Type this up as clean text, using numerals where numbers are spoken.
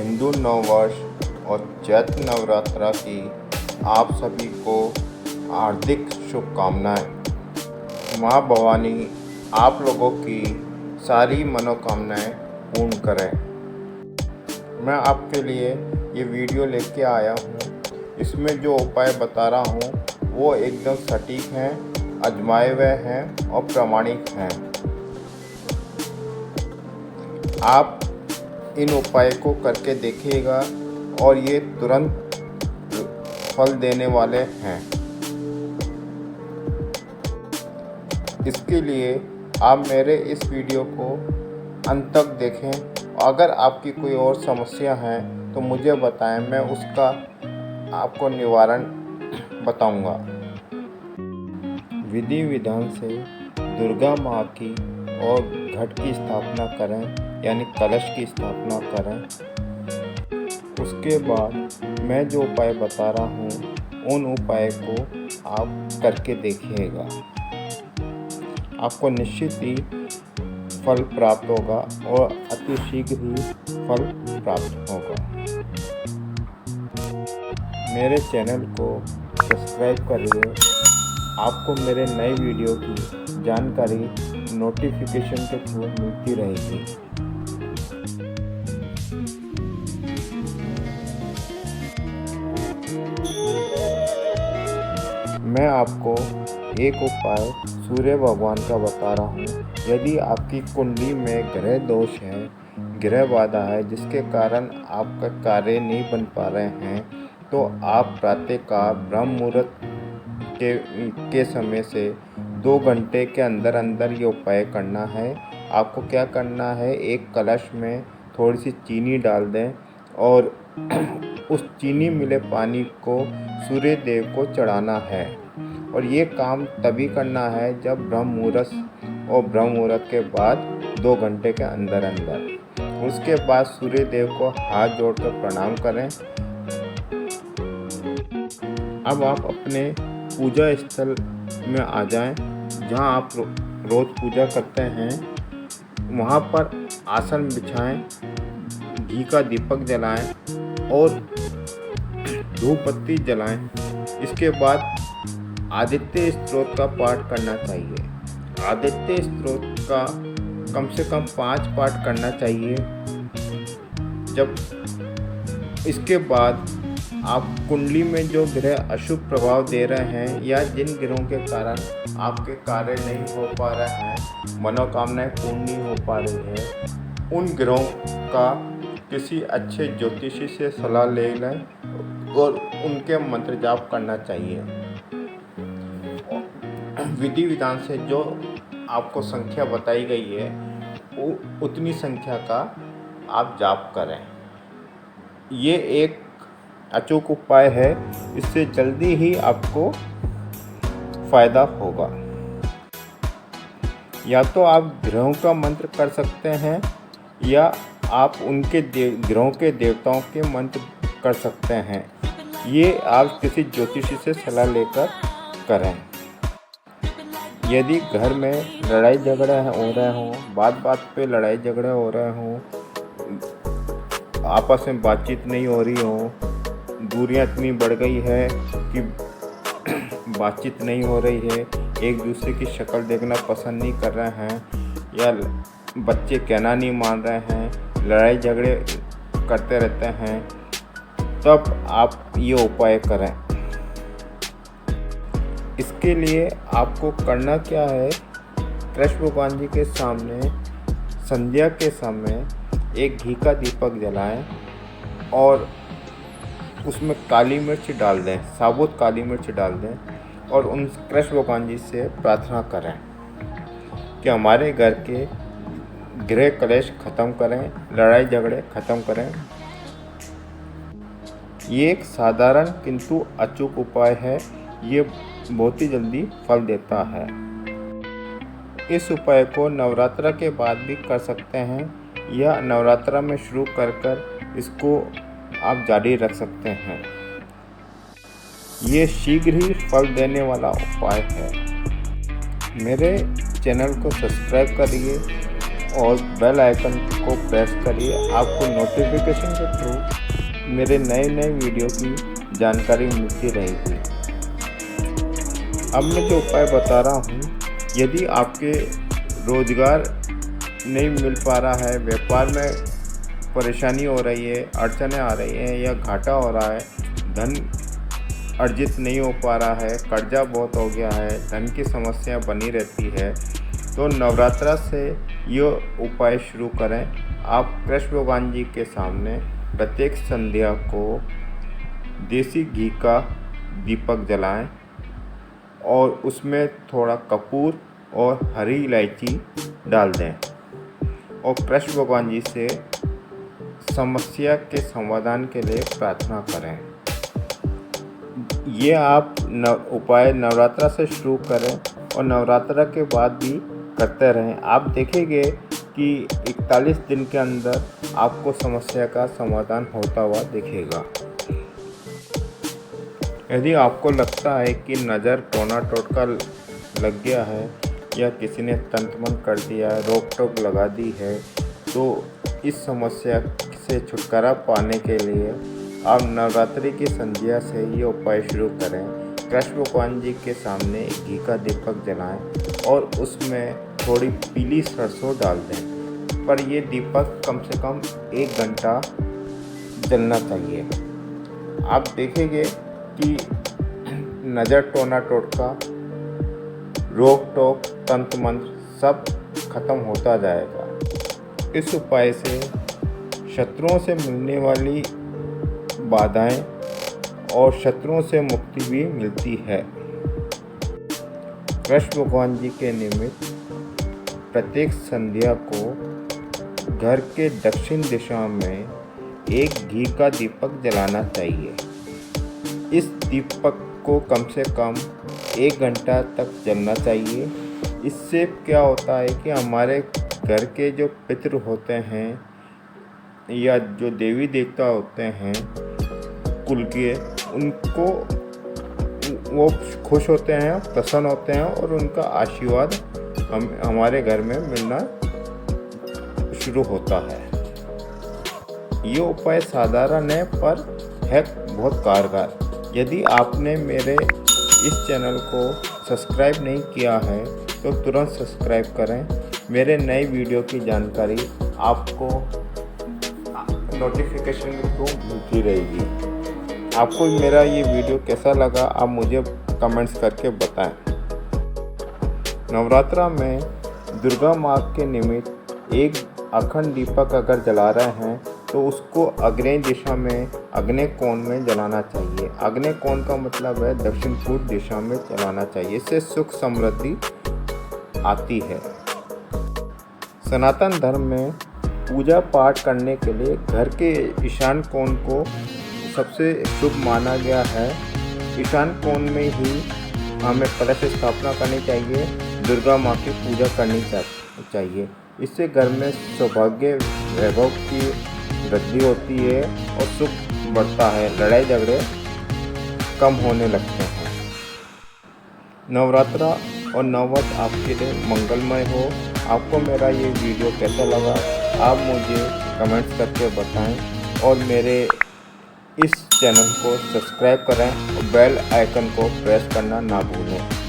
हिंदू नववर्ष और चैत्र नवरात्रा की आप सभी को हार्दिक शुभकामनाएं। माँ भवानी आप लोगों की सारी मनोकामनाएं पूर्ण करें। मैं आपके लिए ये वीडियो लेके आया हूँ। इसमें जो उपाय बता रहा हूँ वो एकदम सटीक हैं, आजमाए हुए हैं और प्रामाणिक हैं। आप इन उपाय को करके देखिएगा और ये तुरंत फल देने वाले हैं। इसके लिए आप मेरे इस वीडियो को अंत तक देखें। अगर आपकी कोई और समस्या है तो मुझे बताएं, मैं उसका आपको निवारण बताऊंगा। विधि विधान से दुर्गा माँ की और घट की स्थापना करें, यानी कलश की स्थापना करें। उसके बाद मैं जो उपाय बता रहा हूँ उन उपाय को आप करके देखिएगा। आपको निश्चित ही फल प्राप्त होगा और अति शीघ्र ही फल प्राप्त होगा। मेरे चैनल को सब्सक्राइब करिए। आपको मेरे नए वीडियो की जानकारी नोटिफिकेशन के थ्रू मिलती रहेगी। मैं आपको एक उपाय सूर्य भगवान का बता रहा हूँ। यदि आपकी कुंडली में ग्रह दोष है, ग्रह बाधा है, जिसके कारण आपका कार्य नहीं बन पा रहे हैं, तो आप प्रातःकाल ब्रह्म मुहूर्त के समय से 2 घंटे के अंदर अंदर ये उपाय करना है। आपको क्या करना है, एक कलश में थोड़ी सी चीनी डाल दें और उस चीनी मिले पानी को सूर्य देव को चढ़ाना है। और ये काम तभी करना है जब ब्रह्म मुहूर्त और ब्रह्म मुहूर्त के बाद 2 घंटे के अंदर अंदर। उसके बाद सूर्य देव को हाथ जोड़कर प्रणाम करें। अब आप अपने पूजा स्थल में आ जाएं, जहां आप रोज़ पूजा करते हैं। वहां पर आसन बिछाएं, घी का दीपक जलाएं और धूप बत्ती जलाएं। इसके बाद आदित्य स्तोत्र का पाठ करना चाहिए। आदित्य स्तोत्र का कम से कम 5 पाठ करना चाहिए। जब इसके बाद आप कुंडली में जो ग्रह अशुभ प्रभाव दे रहे हैं या जिन ग्रहों के कारण आपके कार्य नहीं हो पा रहे हैं, मनोकामनाएं पूर्ण नहीं हो पा रही है, उन ग्रहों का किसी अच्छे ज्योतिषी से सलाह ले लें और उनके मंत्र जाप करना चाहिए। विधि विधान से जो आपको संख्या बताई गई है वो उतनी संख्या का आप जाप करें। ये एक अचूक उपाय है, इससे जल्दी ही आपको फायदा होगा। या तो आप ग्रहों का मंत्र कर सकते हैं या आप उनके ग्रहों के देवताओं के मंत्र कर सकते हैं। ये आप किसी ज्योतिषी से सलाह लेकर करें। यदि घर में लड़ाई झगड़े हो रहे हों, बात बात पे लड़ाई झगड़े हो रहे हों, आपस में बातचीत नहीं हो रही हो, दूरियां इतनी बढ़ गई है कि बातचीत नहीं हो रही है, एक दूसरे की शक्ल देखना पसंद नहीं कर रहे हैं, या बच्चे कहना नहीं मान रहे हैं, लड़ाई झगड़े करते रहते हैं, तब आप ये उपाय करें। इसके लिए आपको करना क्या है, कृष्ण भगवान जी के सामने संध्या के समय एक घी का दीपक जलाएं और उसमें काली मिर्च डाल दें, साबुत काली मिर्च डाल दें और उन कृष्ण भगवान जी से प्रार्थना करें कि हमारे घर के गृह कलेश ख़त्म करें, लड़ाई झगड़े ख़त्म करें। ये एक साधारण किंतु अचूक उपाय है। ये बहुत ही जल्दी फल देता है। इस उपाय को नवरात्रा के बाद भी कर सकते हैं या नवरात्रा में शुरू कर इसको आप जारी रख सकते हैं। ये शीघ्र ही फल देने वाला उपाय है। मेरे चैनल को सब्सक्राइब करिए और बेल आइकन को प्रेस करिए। आपको नोटिफिकेशन के थ्रू मेरे नए नए वीडियो की जानकारी मिलती रहेगी। अब मैं जो उपाय बता रहा हूँ, यदि आपके रोज़गार नहीं मिल पा रहा है, व्यापार में परेशानी हो रही है, अड़चनें आ रही हैं या घाटा हो रहा है, धन अर्जित नहीं हो पा रहा है, कर्जा बहुत हो गया है, धन की समस्या बनी रहती है, तो नवरात्रा से ये उपाय शुरू करें। आप कृष्ण भगवान जी के सामने प्रत्येक संध्या को देसी घी का दीपक जलाएं और उसमें थोड़ा कपूर और हरी इलायची डाल दें और कृष्ण भगवान जी से समस्या के समाधान के लिए प्रार्थना करें। ये आप उपाय नवरात्रा से शुरू करें और नवरात्रा के बाद भी करते रहें। आप देखेंगे कि 41 दिन के अंदर आपको समस्या का समाधान होता हुआ दिखेगा। यदि आपको लगता है कि नज़र टोना टोटका लग गया है या किसी ने तंत्र मंत्र कर दिया है, रोक टोक लगा दी है, तो इस समस्या से छुटकारा पाने के लिए आप नवरात्रि की संध्या से ये उपाय शुरू करें। कृष्ण भगवान जी के सामने घी का दीपक जलाएं और उसमें थोड़ी पीली सरसों डाल दें, पर ये दीपक कम से कम 1 घंटा जलना चाहिए। आप देखेंगे कि नज़र टोना टोटका, रोक टोक, तंत्र मंत्र सब खत्म होता जाएगा। इस उपाय से शत्रुओं से मिलने वाली बाधाएं और शत्रुओं से मुक्ति भी मिलती है। कृष्ण भगवान जी के निमित्त प्रत्येक संध्या को घर के दक्षिण दिशा में एक घी का दीपक जलाना चाहिए। इस दीपक को कम से कम 1 घंटा तक जलना चाहिए। इससे क्या होता है कि हमारे घर के जो पितृ होते हैं या जो देवी देवता होते हैं कुल के, उनको वो खुश होते हैं, प्रसन्न होते हैं और उनका आशीर्वाद हमारे घर में मिलना शुरू होता है। ये उपाय साधारण है पर है बहुत कारगर। यदि आपने मेरे इस चैनल को सब्सक्राइब नहीं किया है तो तुरंत सब्सक्राइब करें। मेरे नए वीडियो की जानकारी आपको नोटिफिकेशन के थ्रू मिलती रहेगी। आपको मेरा ये वीडियो कैसा लगा आप मुझे कमेंट्स करके बताएं। नवरात्रा में दुर्गा माँ के निमित्त एक अखंड दीपक अगर जला रहे हैं तो उसको आग्नेय दिशा में, आग्नेय कोण में जलाना चाहिए। आग्नेय कोण का मतलब है दक्षिण पूर्व दिशा में जलाना चाहिए। इससे सुख समृद्धि आती है। सनातन धर्म में पूजा पाठ करने के लिए घर के ईशान कोण को सबसे शुभ माना गया है। ईशान कोण में ही हमें कलश स्थापना करनी चाहिए, दुर्गा माँ की पूजा करनी चाहिए। इससे घर में सौभाग्य वैभव की वृद्धि होती है और सुख बढ़ता है, लड़ाई झगड़े कम होने लगते हैं। नवरात्रा और नववर्ष आपके लिए मंगलमय हो। आपको मेरा ये वीडियो कैसा लगा आप मुझे कमेंट्स करके बताएं और मेरे इस चैनल को सब्सक्राइब करें और बेल आइकन को प्रेस करना ना भूलें।